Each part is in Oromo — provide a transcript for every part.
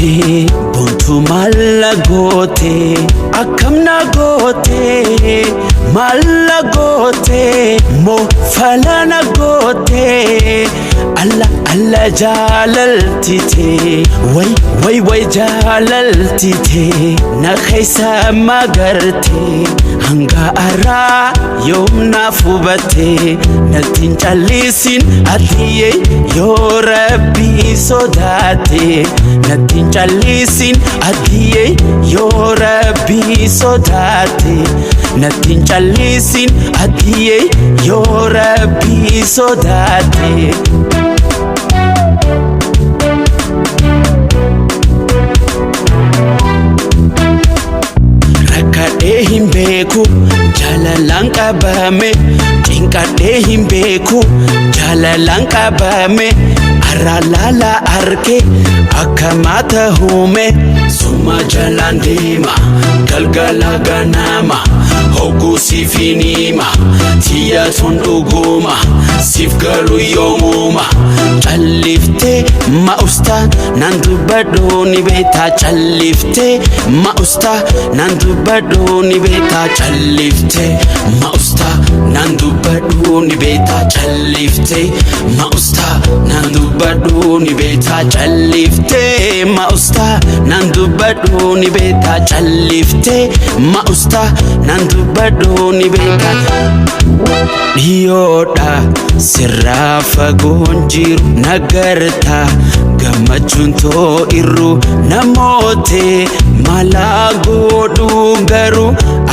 gootee bontuu maalla gootee akkamna gootee maalla gootee moo falana gootee alla alla jaalaltitee way jaalaltitee na keessa magartee hanga arraa yoomnaaf hubattee nattiin callisin atiyyee yoo rabbii sodaate nattiin callisin atiyyee yoo rabbii sodaate nattiin callisin atiyyee yoo rabbii sodaate. Rakkadhee hin beeku jaalalaan qabame cinqadhee hin beeku jaalalaan qabame arraalala arke akkamaata huume summa jalaan deema galgala ganama hogguu siif hin hima tiyyatuun dhuguma siif galu yoomuma calliftee ma'ustaa nan dubbadhuu ni beektaa calliftee ma'ustaa nan dubbadhuu ni beektaa calliftee ma'ustaa nan dubbadhuu ni beektaa calliftee ma'ustaa nan dubbadhuu ni beektaa calliftee ma'ustaa nan dubbadhuu ni beektaa calliftee ma'ustaa nan dubbadhuu ni beektaa. Dhiyoodha sirraa fagoon jiru nagarta gammachuun too irru namootee malaa godhuu garuu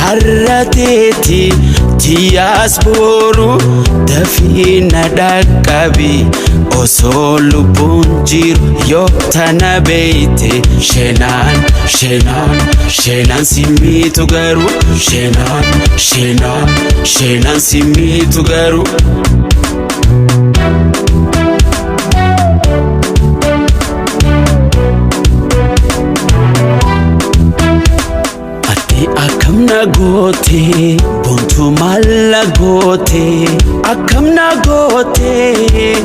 arrateeti tiyyaas boru dafii na dhaqqabi osoo lubbuun jiru yoo tana beeyte sheenaan simmiitu garuu sheenaan simmiitu garuu. Akkamna gootee bontuu maalla gootee akkamna gootee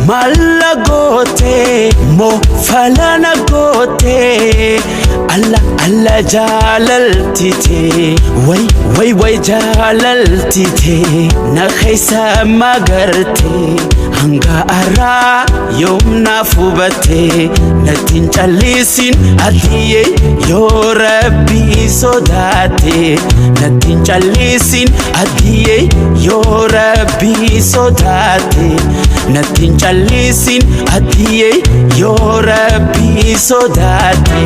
maalla gootee moo falana gootee alla alla jaalaltitee way jaalaltitee na keessa magartee hanga arraa yoomnaaf hubattee nattiin callisin atiyyee yoo rabbii sodaate nattiin callisin atiyyee yoo rabbii sodaate nattiin callisin atiyyee yoo rabbii sodaate.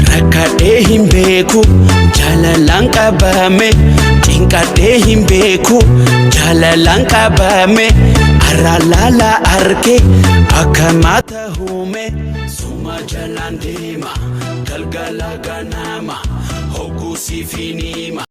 Rakkadhee hin beeku jaalalaan qabame cinqadhee hin beeku jaalalaan qabame arraalala arke akkamaata huume summa jalaan deema galgala ganama hogguu siif hin hima.